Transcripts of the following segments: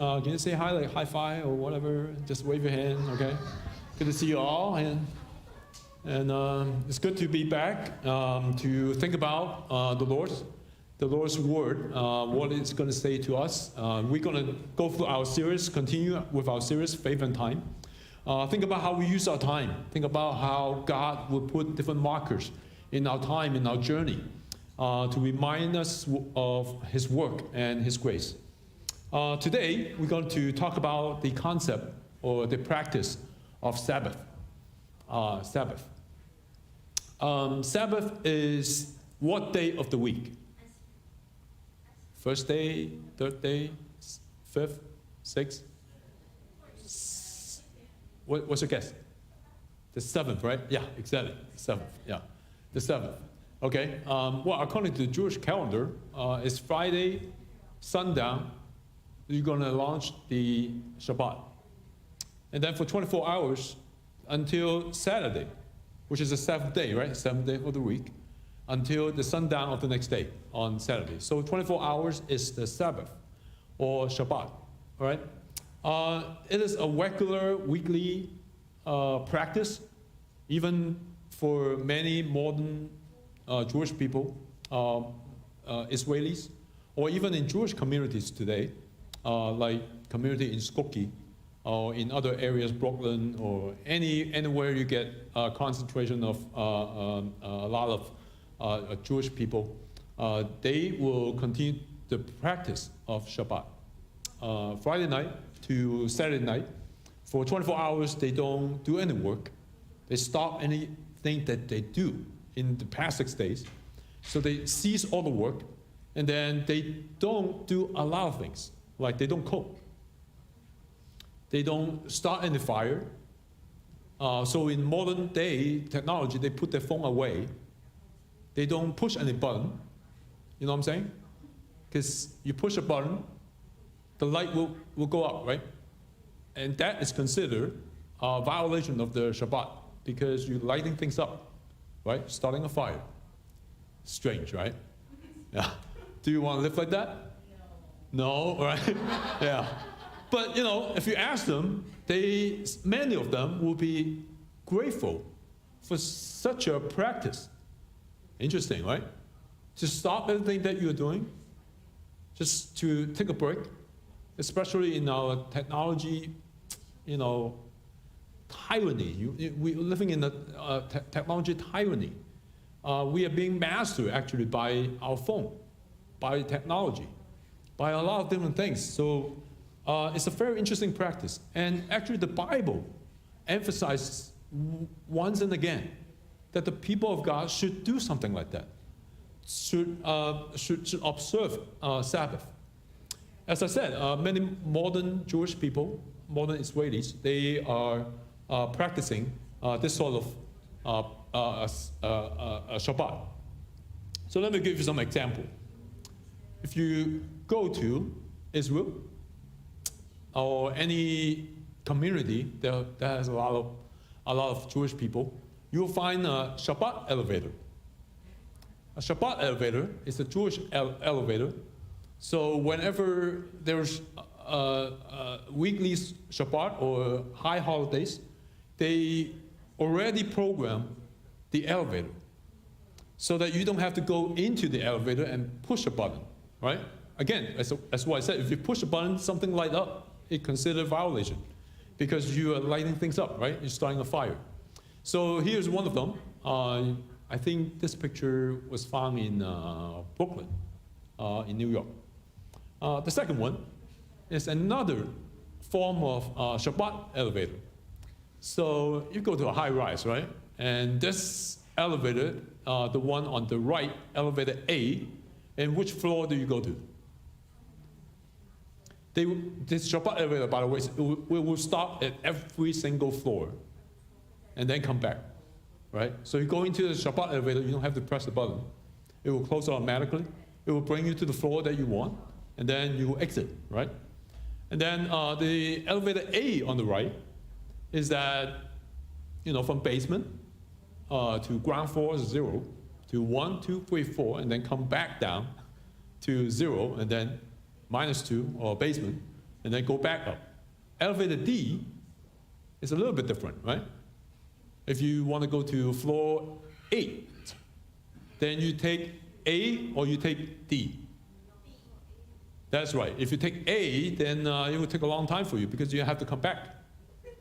Can you say hi, like high five or whatever? Just wave your hand, okay? Good to see you all, and it's good to be back to think about the Lord's word, what it's going to say to us. We're going to go through our series, continue with our series, Faith and Time. Think about how we use our time. Think about how God will put different markers in our time, in our journey, to remind us of His work and His grace. Today, we're going to talk about the concept or the practice of Sabbath. Sabbath is what day of the week? First day, third day, fifth, sixth? What's your guess? The seventh, right? Yeah, exactly. Seventh, yeah. The seventh. Okay. Well, according to the Jewish calendar, it's Friday, sundown. You're going to launch the Shabbat. And then for 24 hours until Saturday, which is the seventh day, right? Seventh day of the week, until the sundown of the next day on Saturday. So 24 hours is the Sabbath or Shabbat, all right? It is a regular weekly practice, even for many modern Jewish people, Israelis, or even in Jewish communities today, like community in Skokie, or in other areas, Brooklyn, or anywhere you get a concentration of a lot of Jewish people, they will continue the practice of Shabbat. Friday night to Saturday night, for 24 hours, they don't do any work. They stop anything that they do in the past 6 days. So they cease all the work, and then they don't do a lot of things. Like they don't cook. They don't start any fire. So in modern day technology, they put their phone away. They don't push any button. You know what I'm saying? Because you push a button, the light will go up, right? And that is considered a violation of the Shabbat because you're lighting things up, right? Starting a fire. Strange, right? Yeah. Do you want to live like that? No, right? Yeah. But, you know, if you ask them, many of them will be grateful for such a practice. Interesting, right? To stop everything that you're doing, just to take a break, especially in our technology, you know, tyranny. We're living in a technology tyranny. We are being mastered, actually, by our phone, by technology, by a lot of different things. So it's a very interesting practice. And actually the Bible emphasizes once and again that the people of God should do something like that, should observe Sabbath. As I said, many modern Jewish people, modern Israelis, they are practicing this sort of Shabbat. So let me give you some example. If you go to Israel or any community that has a lot of Jewish people, you'll find a Shabbat elevator. A Shabbat elevator is a Jewish elevator. So whenever there's weekly Shabbat or high holidays, they already program the elevator so that you don't have to go into the elevator and push a button. Right? Again, that's why I said, if you push a button, something light up, it's considered violation because you are lighting things up, right? You're starting a fire. So here's one of them. I think this picture was found in Brooklyn, in New York. The second one is another form of Shabbat elevator. So you go to a high rise, right? And this elevator, the one on the right, elevator A, and which floor do you go to? This Shabbat elevator, by the way, will stop at every single floor and then come back, right? So you go into the Shabbat elevator, you don't have to press the button. It will close automatically. It will bring you to the floor that you want, and then you will exit, right? And then the elevator A on the right is that, you know, from basement to ground floor is 0, to 1, 2, 3, 4, and then come back down to 0, and then -2 or basement, and then go back up. Elevator D is a little bit different, right? If you want to go to floor 8, then you take A or you take D. That's right. If you take A, then it will take a long time for you because you have to come back.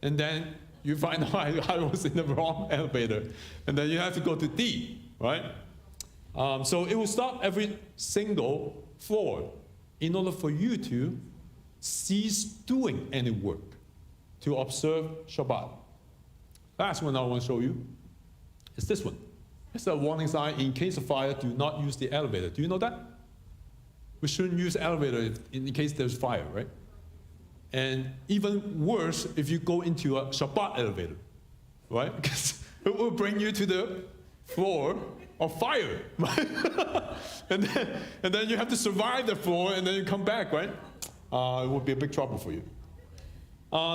And then you find out I was in the wrong elevator. And then you have to go to D, right? So it will stop every single floor in order for you to cease doing any work, to observe Shabbat. Last one I want to show you is this one. It's a warning sign: in case of fire, do not use the elevator. Do you know that? We shouldn't use elevator in case there's fire, right? And even worse, if you go into a Shabbat elevator, right? Because it will bring you to the floor of fire, right? and then you have to survive the floor, and then you come back, right? It would be a big trouble for you.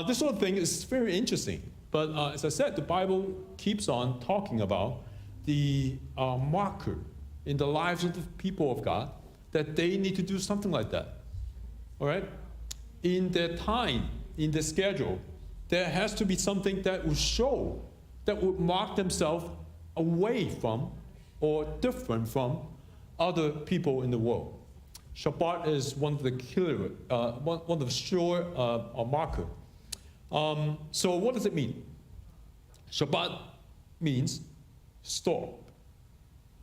This sort of thing is very interesting. But as I said, the Bible keeps on talking about the marker in the lives of the people of God, that they need to do something like that. All right? In their time, in their schedule, there has to be something that will show, that will mark themselves away from or different from other people in the world. Shabbat is one of the killer, one of the sure marker. So what does it mean? Shabbat means stop.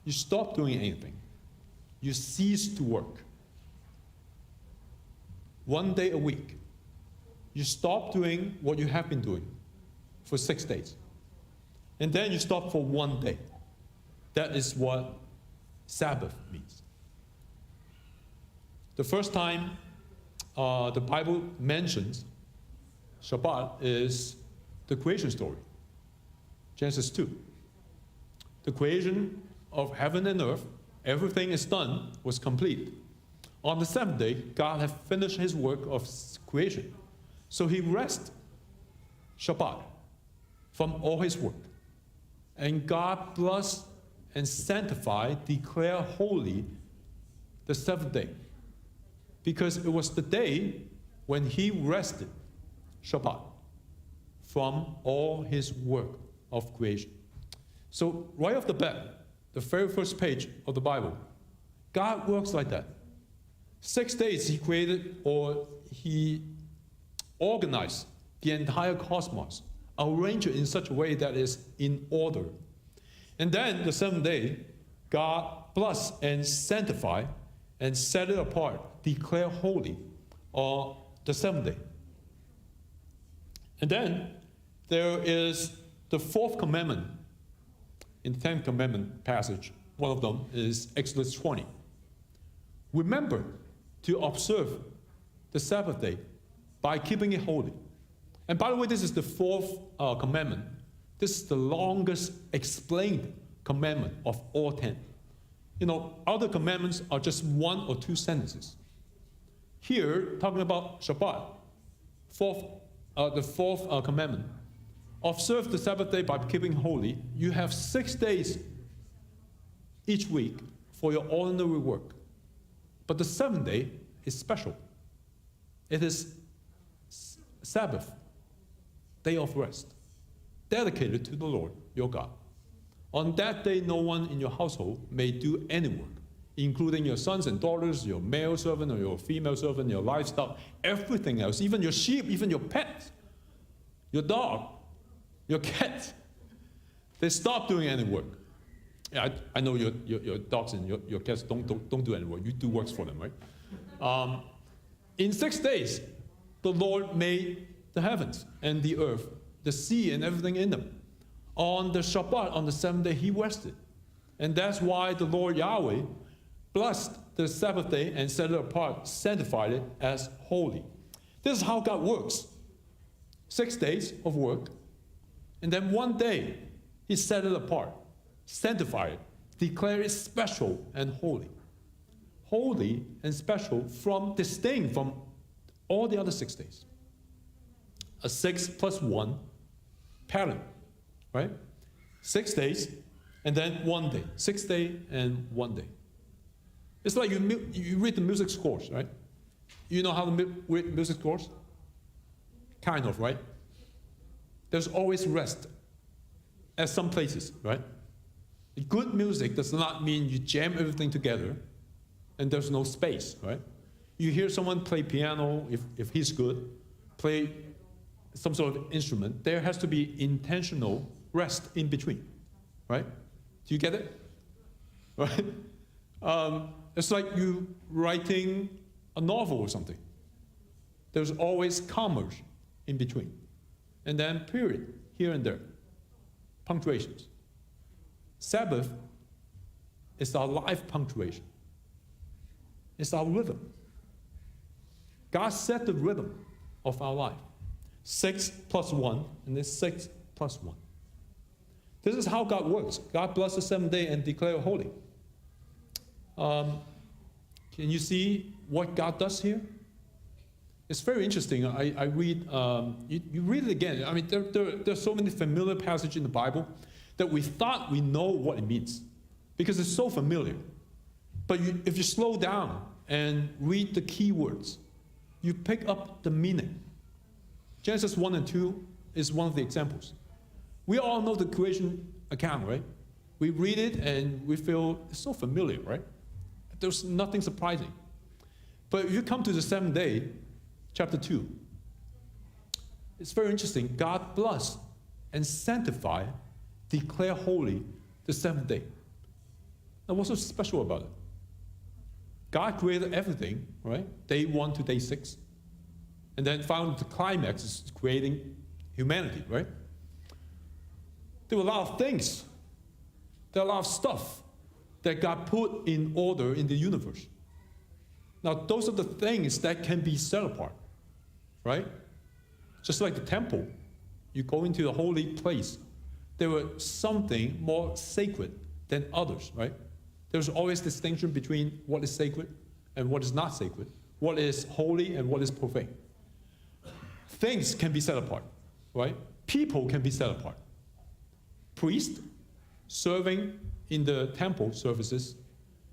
You stop doing anything. You cease to work. 1 day a week. You stop doing what you have been doing for 6 days. And then you stop for 1 day. That is what Sabbath means. The first time the Bible mentions Shabbat is the creation story. Genesis 2. The creation of heaven and earth, everything is done, was complete. On the seventh day, God had finished his work of creation. So he rested, Shabbat, from all his work. And God blessed and sanctified, declared holy the seventh day, because it was the day when he rested, Shabbat, from all his work of creation. So right off the bat, the very first page of the Bible, God works like that. 6 days he created, or he organized the entire cosmos, arranged it in such a way that is in order. And then the seventh day, God blessed and sanctified and set it apart, declared holy on the seventh day. And then there is the fourth commandment in the 10th commandment passage. One of them is Exodus 20. Remember to observe the Sabbath day by keeping it holy. And by the way, this is the fourth commandment. This is the longest explained commandment of all 10. You know, other commandments are just 1 or 2 sentences. Here, talking about Shabbat, the fourth commandment. Observe the Sabbath day by keeping holy. You have 6 days each week for your ordinary work. But the seventh day is special. It is Sabbath, day of rest, dedicated to the Lord, your God. On that day, no one in your household may do any work, including your sons and daughters, your male servant or your female servant, your livestock, everything else, even your sheep, even your pets, your dog, your cat. They stop doing any work. Yeah, I know your dogs and your cats don't do any work. You do works for them, right? In 6 days, the Lord made the heavens and the earth, the sea and everything in them. On the Shabbat, on the seventh day, he rested. And that's why the Lord Yahweh blessed the Sabbath day and set it apart, sanctified it as holy. This is how God works. 6 days of work, and then 1 day, he set it apart, sanctified it, declared it special and holy. Holy and special distinct from all the other 6 days. A 6 plus 1 pattern, right? 6 days, and then 1 day. 6 days and 1 day. It's like you read the music scores, right? You know how the music scores? Kind of, right? There's always rest at some places, right? Good music does not mean you jam everything together and there's no space, right? You hear someone play piano, if he's good, play some sort of instrument, there has to be intentional rest in between, right? Do you get it? Right? It's like you writing a novel or something. There's always commas in between. And then period, here and there. Punctuations. Sabbath is our life punctuation. It's our rhythm. God set the rhythm of our life. 6 plus 1, and then 6 plus 1. This is how God works. God blessed the seventh day and declared it holy. Can you see what God does here? It's very interesting. I read, you read it again. I mean, there are so many familiar passages in the Bible that we thought we know what it means because it's so familiar. But if you slow down and read the key words, you pick up the meaning. Genesis 1 and 2 is one of the examples. We all know the creation account, right? We read it and we feel it's so familiar, right? There's nothing surprising. But if you come to the seventh day, chapter 2, it's very interesting. God blessed and sanctified, declare holy the seventh day. Now, what's so special about it? God created everything, right? Day 1 to day 6. And then finally the climax is creating humanity, right? There were a lot of things. There are a lot of stuff that God put in order in the universe. Now, those are the things that can be set apart, right? Just like the temple, you go into the holy place. There was something more sacred than others, right? There's always distinction between what is sacred and what is not sacred, what is holy and what is profane. Things can be set apart, right? People can be set apart. Priests serving in the temple services,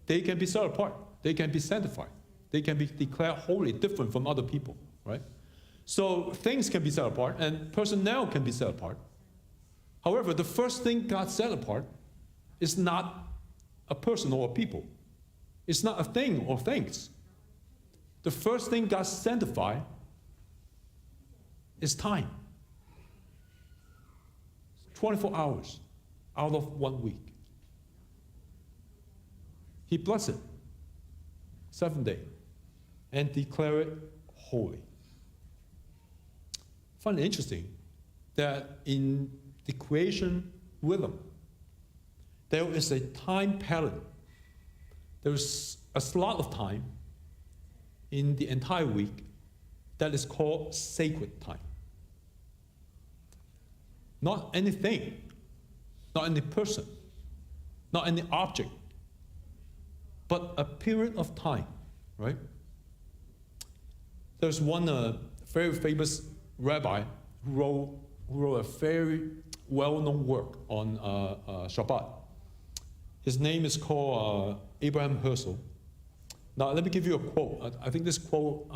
they can be set apart. They can be sanctified. They can be declared holy, different from other people, right? So things can be set apart and personnel can be set apart. However, the first thing God set apart is not a person or a people. It's not a thing or things. The first thing God sanctified is time. 24 hours out of 1 week. He blessed it, seventh day, and declared it holy. I find it interesting that in the creation rhythm, there is a time pattern. There's a slot of time in the entire week that is called sacred time. Not anything, not any person, not any object, but a period of time, right? There's one very famous rabbi who wrote a very well-known work on Shabbat. His name is called Abraham Herzl. Now, let me give you a quote. I think this quote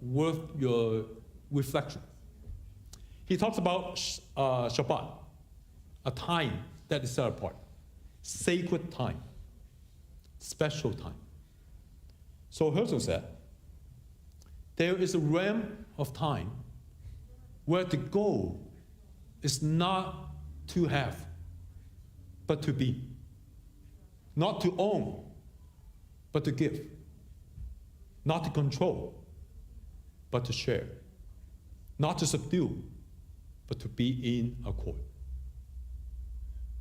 worth your reflection. He talks about Shabbat, a time that is set apart, sacred time, special time. So Herzl said, there is a realm of time where the goal is not to have, but to be. Not to own, but to give. Not to control, but to share. Not to subdue, but to be in accord.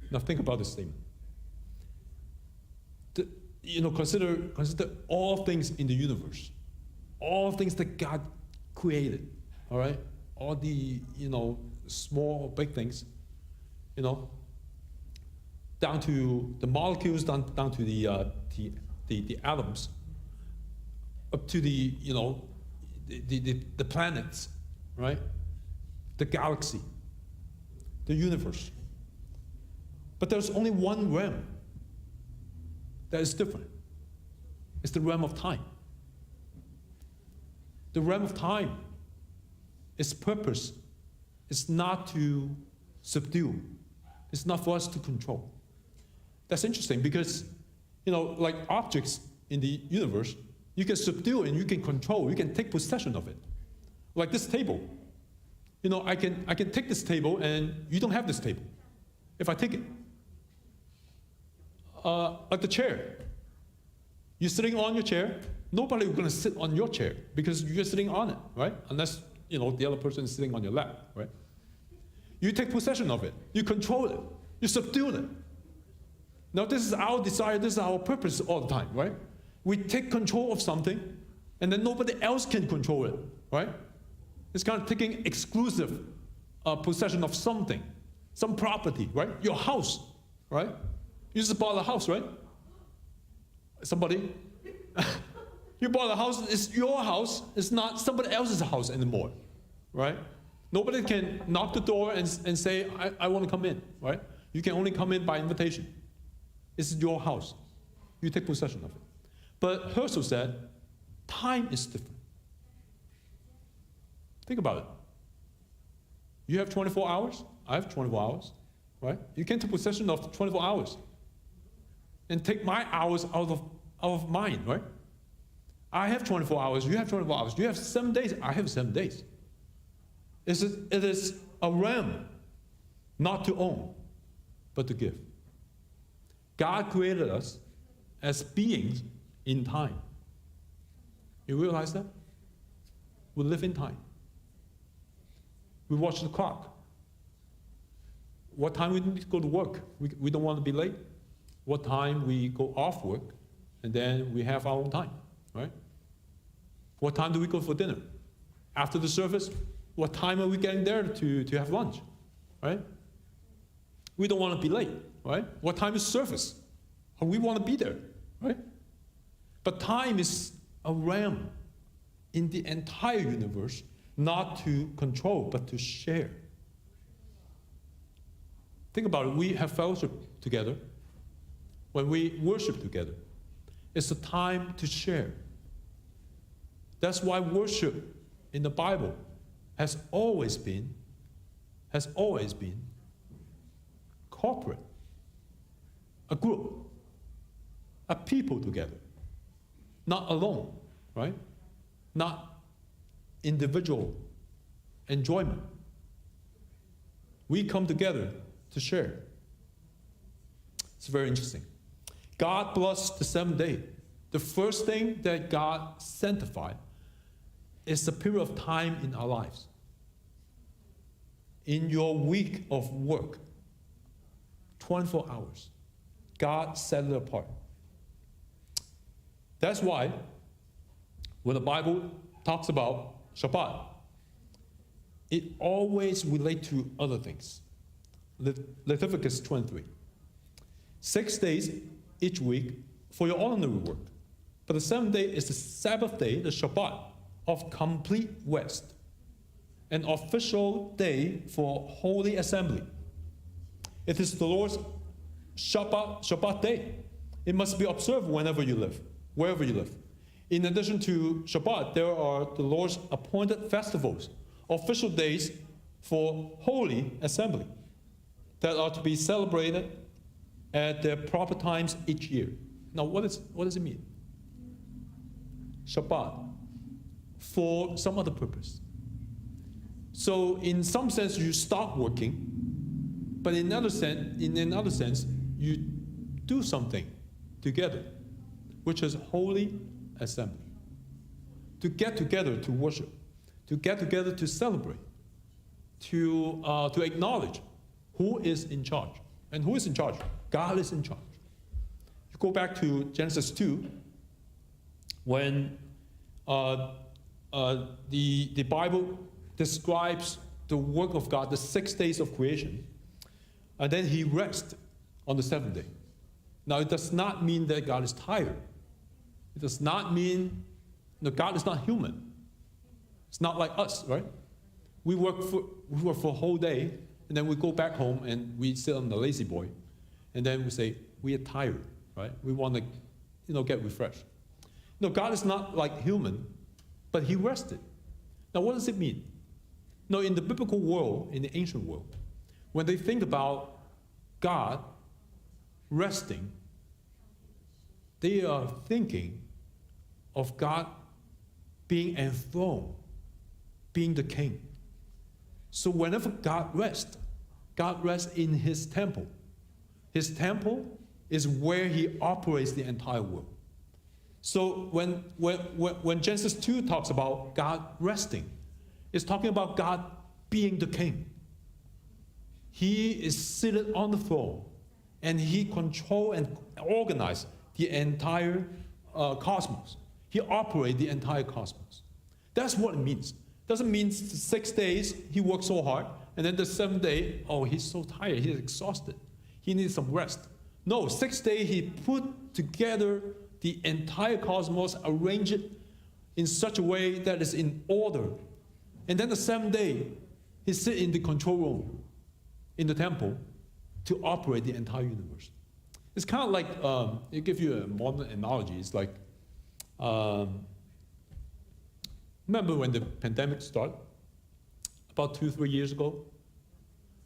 Now think about this statement. Consider all things in the universe, all things that God created, all right? All the, small or big things, down to the molecules, down to the atoms, up to the planets, right? The galaxy, the universe. But there's only one realm that is different. It's the realm of time. The realm of time, its purpose is not to subdue. It's not for us to control. That's interesting because, like objects in the universe, you can subdue and you can control, you can take possession of it. Like this table. I can take this table and you don't have this table. If I take it. Like the chair. You're sitting on your chair, nobody is going to sit on your chair because you're sitting on it, right? Unless, the other person is sitting on your lap, right? You take possession of it. You control it. You subdue it. Now, this is our desire. This is our purpose all the time, right? We take control of something, and then nobody else can control it, right? It's kind of taking exclusive possession of something, some property, right? Your house, right? You just bought a house, right? Somebody? You bought a house, it's your house, it's not somebody else's house anymore, right? Nobody can knock the door and say, I want to come in, right? You can only come in by invitation. It's your house. You take possession of it. But Herzl said, time is different. Think about it. You have 24 hours, I have 24 hours, right? You can take possession of 24 hours and take my hours out of mine, right? I have 24 hours, you have 24 hours. You have 7 days, I have 7 days. It is a realm not to own, but to give. God created us as beings in time. You realize that? We live in time. We watch the clock. What time we need to go to work? We don't want to be late. What time we go off work, and then we have our own time, right? What time do we go for dinner? After the service, what time are we getting there to have lunch, right? We don't want to be late, right? What time is service? We want to be there, right? But time is a realm in the entire universe, not to control, but to share. Think about it. We have fellowship together. When we worship together, it's a time to share. That's why worship in the Bible has always been corporate, a group, a people together, not alone, right? Not individual enjoyment. We come together to share. It's very interesting. God blessed the seventh day. The first thing that God sanctified is the period of time in our lives. In your week of work, 24 hours, God set it apart. That's why when the Bible talks about Shabbat, it always relates to other things. Leviticus 23. 6 days each week for your ordinary work. But the seventh day is the Sabbath day, the Shabbat, of complete rest, an official day for holy assembly. It is the Lord's Shabbat day. It must be observed wherever you live. In addition to Shabbat, there are the Lord's appointed festivals, official days for holy assembly that are to be celebrated at their proper times each year. Now, what does it mean? Shabbat, for some other purpose. So in some sense, you stop working, but in another sense, you do something together, which is holy assembly. To get together to worship, to get together to celebrate, to acknowledge who is in charge. And who is in charge? God is in charge. You go back to Genesis 2, when the Bible describes the work of God, the 6 days of creation, and then he rests on the seventh day. Now, it does not mean that God is tired. It does not mean that God is not human. It's not like us, right? We work for a whole day, and then we go back home and we sit on the lazy boy, and then we say, we are tired, right? We want to, get refreshed. No, God is not like human, but he rested. Now, what does it mean? Now, in the biblical world, in the ancient world, when they think about God resting, they are thinking of God being enthroned, being the king. So whenever God rests in his temple. His temple is where he operates the entire world. So when Genesis 2 talks about God resting, it's talking about God being the king. He is seated on the throne, and he controls and organizes the entire cosmos. He operates the entire cosmos. That's what it means. Doesn't mean 6 days he works so hard, and then the 7th day, oh, he's so tired, he's exhausted. He needs some rest. No, 6th day he put together the entire cosmos, arrange it in such a way that it's in order. And then the 7th day, he sit in the control room, in the temple, to operate the entire universe. It's kind of like, it gives you a modern analogy. It's like, remember when the pandemic started? About 2-3 years ago?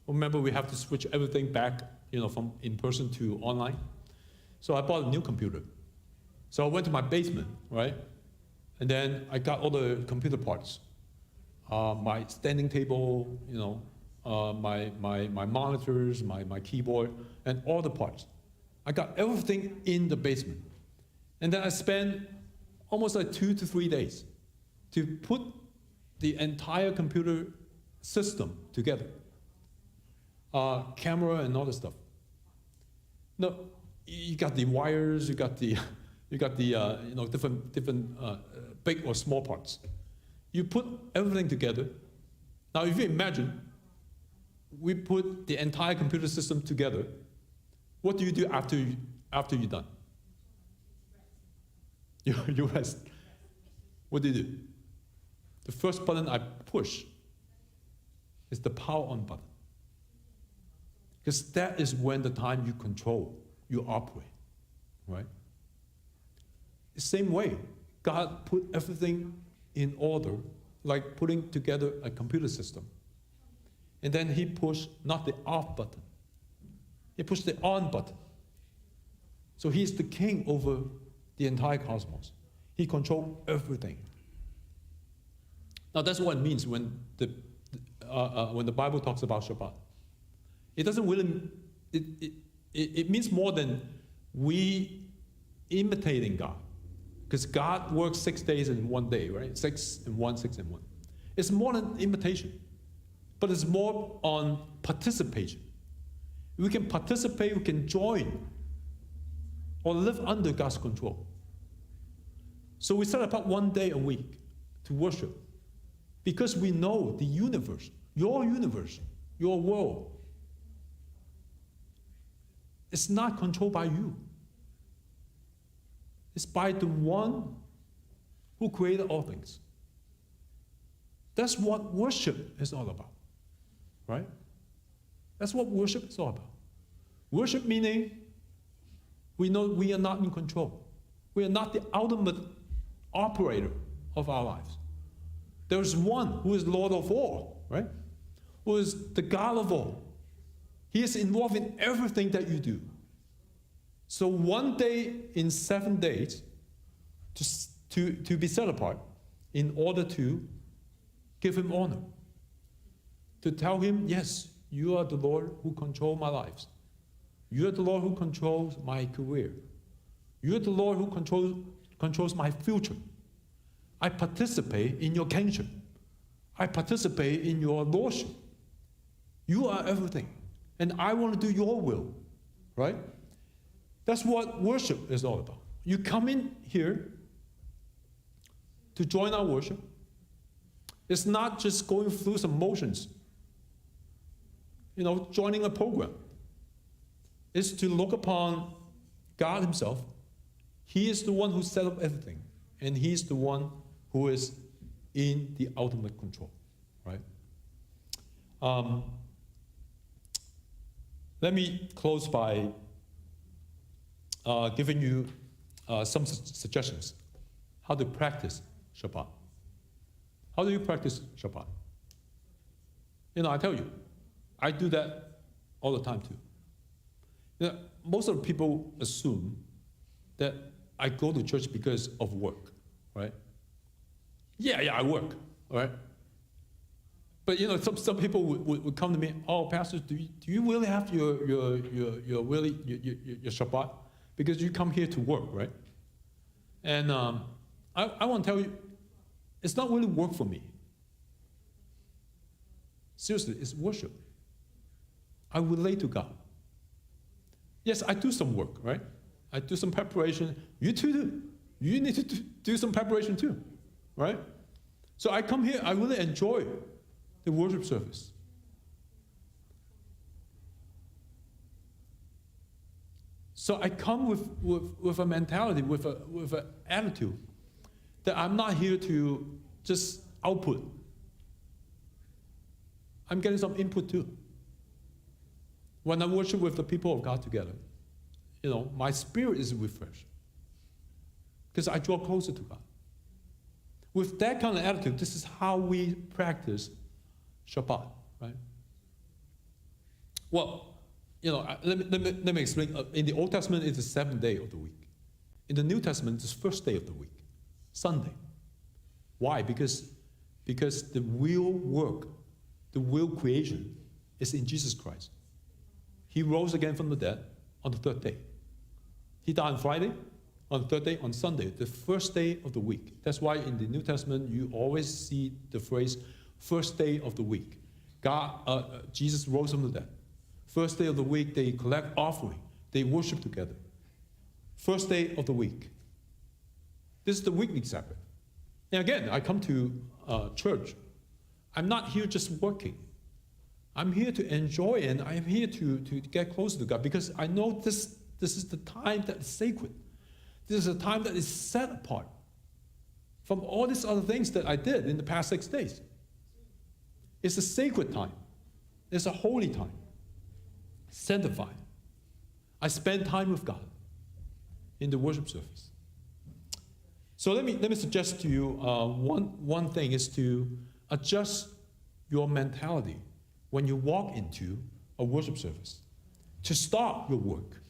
Remember we have to switch everything back, from in person to online? So I bought a new computer. So I went to my basement, right? And then I got all the computer parts. My standing table, my monitors, my keyboard, and all the parts. I got everything in the basement. And then I spent almost like 2 to 3 days to put the entire computer system together. Camera and all the stuff. No, you got the wires, you got the different big or small parts. You put everything together. Now, if you imagine, we put the entire computer system together. What do you do after you're done? You rest. What do you do? The first button I push is the power on button. Because that is when the time you control, you operate, right? The same way, God put everything in order, like putting together a computer system. And then he pushed not the off button, he pushed the on button. So he's the king over the entire cosmos. He controls everything. Now that's what it means when the Bible talks about Shabbat. It doesn't really, it means more than we imitating God. Because God works 6 days in 1 day, right? 6 and 1, 6 and 1. It's more than imitation, but it's more on participation. We can participate, we can join, or live under God's control. So we set apart 1 day a week to worship, because we know the universe, your world, it's not controlled by you. It's by the one who created all things. That's what worship is all about, right? That's what worship is all about. Worship meaning we know we are not in control. We are not the ultimate operator of our lives. There's one who is Lord of all, right? Who is the God of all. He is involved in everything that you do. So 1 day in 7 days to be set apart in order to give him honor. To tell him, yes, you are the Lord who controls my lives. You are the Lord who controls my career. You are the Lord who controls my future. I participate in your kingship. I participate in your lordship. You are everything. And I want to do your will, right? That's what worship is all about. You come in here to join our worship. It's not just going through some motions, joining a program. It's to look upon God himself. He is the one who set up everything, and he's the one who is in the ultimate control, right? Let me close by giving you some suggestions how to practice Shabbat. How do you practice Shabbat? I tell you, I do that all the time too. Most of the people assume that I go to church because of work, right? Yeah, I work, right? But some people would come to me, oh, pastor, do you really have your Shabbat? Because you come here to work, right? And I want to tell you, it's not really work for me. Seriously, it's worship. I relate to God. Yes, I do some work, right? I do some preparation. You too do. You need to do some preparation too, right? So I come here, I really enjoy the worship service. So I come with a mentality, with an attitude that I'm not here to just output. I'm getting some input too. When I worship with the people of God together, my spirit is refreshed because I draw closer to God. With that kind of attitude, this is how we practice Shabbat, right? Well, let me explain. In the Old Testament, it's the 7th day of the week. In the New Testament, it's the first day of the week, Sunday. Why? Because the real work, the real creation is in Jesus Christ. He rose again from the dead on the 3rd day. He died on Friday, on the 3rd day, on Sunday, the first day of the week. That's why in the New Testament, you always see the phrase, first day of the week. Jesus rose from the dead. First day of the week, they collect offering. They worship together. First day of the week. This is the weekly Sabbath. And again, I come to church. I'm not here just working. I'm here to enjoy and I'm here to get closer to God because I know this is the time that is sacred. This is a time that is set apart from all these other things that I did in the past 6 days. It's a sacred time. It's a holy time. Sanctified. I spend time with God in the worship service. So let me suggest to you one thing is to adjust your mentality when you walk into a worship service. To stop your work.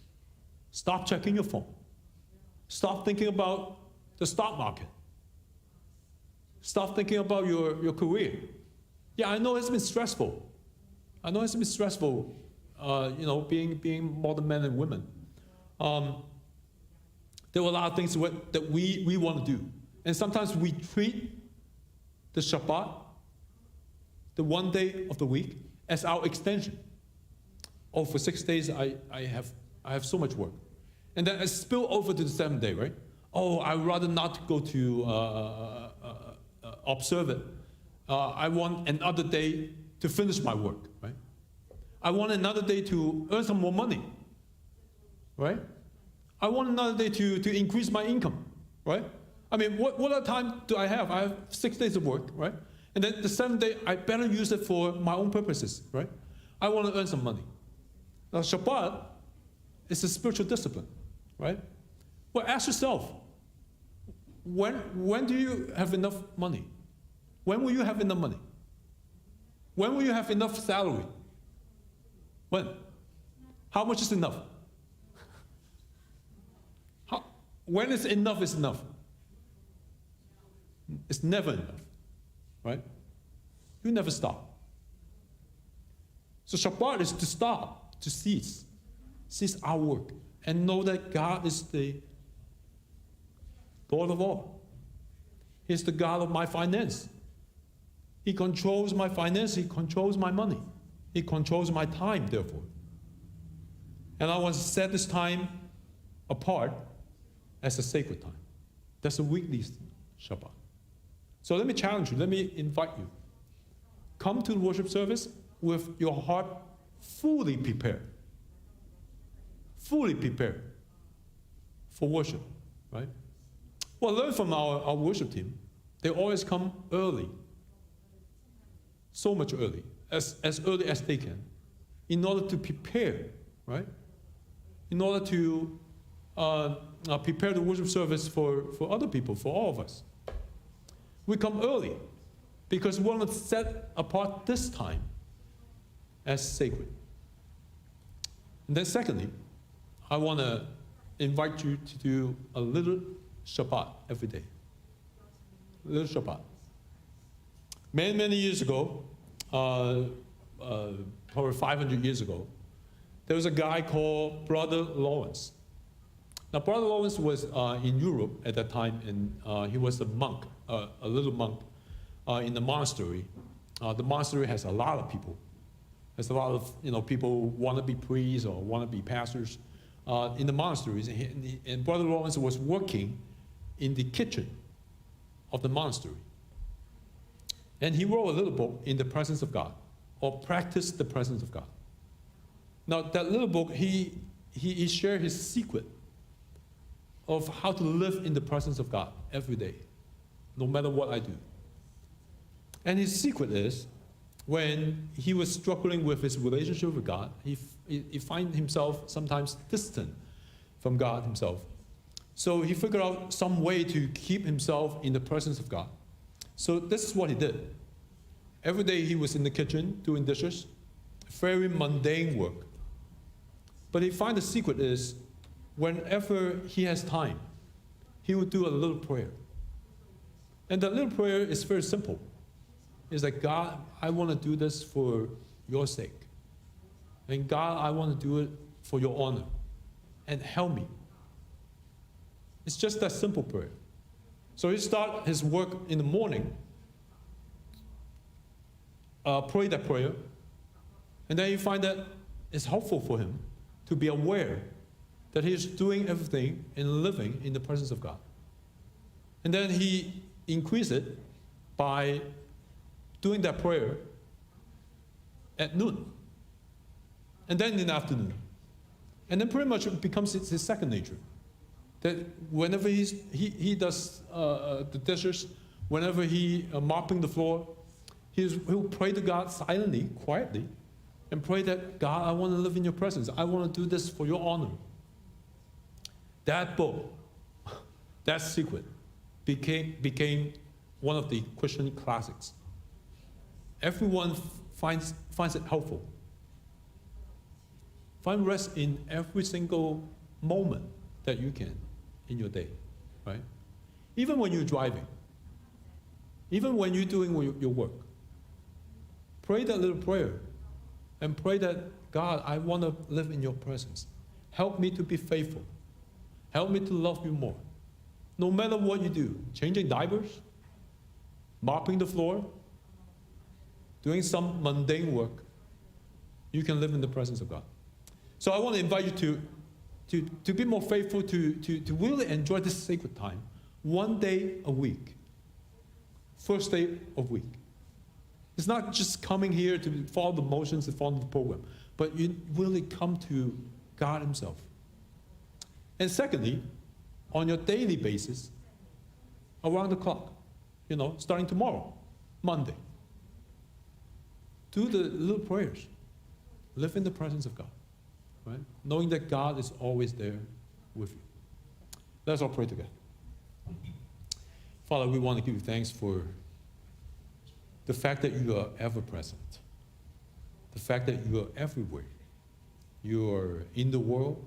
Stop checking your phone. Stop thinking about the stock market. Stop thinking about your career. Yeah, I know it's been stressful. Being modern men and women. There were a lot of things that we want to do. And sometimes we treat the Shabbat, the one day of the week, as our extension. Oh, for 6 days I have so much work. And then I spill over to the 7th day, right? Oh, I'd rather not go to observe it. I want another day to finish my work, right? I want another day to earn some more money, right? I want another day to increase my income, right? I mean, what other time do I have? I have 6 days of work, right? And then the 7th day, I better use it for my own purposes, right? I want to earn some money. Now, Shabbat is a spiritual discipline, right? Well, ask yourself, when do you have enough money? When will you have enough money? When will you have enough salary? When? How much is enough? When is enough is enough? It's never enough, right? You never stop. So Shabbat is to stop, to cease our work, and know that God is the Lord of all. He's the God of my finance. He controls my finance. He controls my money. He controls my time, therefore. And I want to set this time apart as a sacred time. That's a weekly Shabbat. So let me challenge you. Let me invite you. Come to the worship service with your heart fully prepared. Fully prepared for worship, right? Well, learn from our worship team. They always come early. So much early. As early as they can. In order to prepare, right? In order to prepare the worship service for other people, for all of us. We come early. because we want to set apart this time as sacred. And then secondly, I want to invite you to do a little Shabbat every day. A little Shabbat. Many, many years ago, probably 500 years ago, there was a guy called Brother Lawrence. Now, Brother Lawrence was in Europe at that time, and he was a monk, a little monk in the monastery. The monastery has a lot of people. There's a lot of people want to be priests or want to be pastors in the monasteries. And Brother Lawrence was working in the kitchen of the monastery. And he wrote a little book, In the Presence of God, or Practice the Presence of God. Now, that little book, he shared his secret of how to live in the presence of God every day, no matter what I do. And his secret is, when he was struggling with his relationship with God, he finds himself sometimes distant from God himself. So he figured out some way to keep himself in the presence of God. So this is what he did. Every day he was in the kitchen doing dishes, very mundane work. But he found the secret is, whenever he has time, he would do a little prayer. And that little prayer is very simple. It's like, God, I want to do this for your sake. And God, I want to do it for your honor. And help me. It's just that simple prayer. So he started his work in the morning, pray that prayer, and then you find that it's helpful for him to be aware that he is doing everything and living in the presence of God. And then he increased it by doing that prayer at noon, and then in the afternoon. And then pretty much it becomes his second nature. That whenever he does the dishes, whenever he mopping the floor, he'll pray to God silently, quietly, and pray that, God, I want to live in your presence. I want to do this for your honor. That book, that secret, became one of the Christian classics. Everyone finds it helpful. Find rest in every single moment that you can in your day, right? Even when you're driving, even when you're doing your work, pray that little prayer and pray that, God, I want to live in your presence. Help me to be faithful. Help me to love you more. No matter what you do, changing diapers, mopping the floor, doing some mundane work, you can live in the presence of God. So I want to invite you to be more faithful, to really enjoy this sacred time, one day a week, first day of week. It's not just coming here to follow the motions and follow the program, but you really come to God himself. And secondly, on your daily basis, around the clock, starting tomorrow, Monday, do the little prayers. Live in the presence of God, right? Knowing that God is always there with you. Let's all pray together. Father, we want to give you thanks for the fact that you are ever present, the fact that you are everywhere. You are in the world.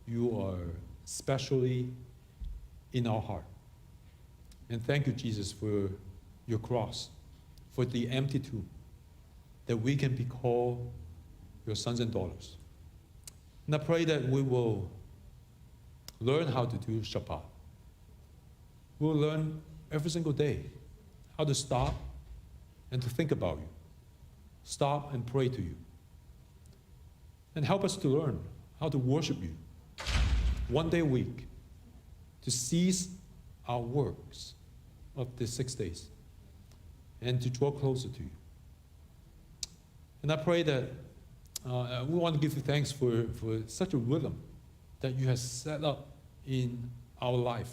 You are especially in our heart. And thank you, Jesus, for your cross, for the empty tomb, that we can be called your sons and daughters. And I pray that we will learn how to do Shabbat. We'll learn every single day how to stop and to think about you. Stop and pray to you. And help us to learn how to worship you one day a week, to cease our works of the 6 days and to draw closer to you. And I pray that we want to give you thanks for such a rhythm that you have set up in our life,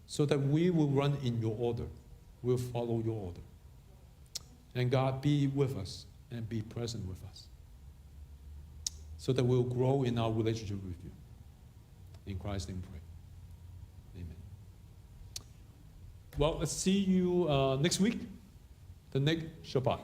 so that we will run in your order. We'll follow your order. And God, be with us and be present with us, so that we'll grow in our relationship with you. In Christ's name we pray. Amen. well, let's see you next week, the next Shabbat.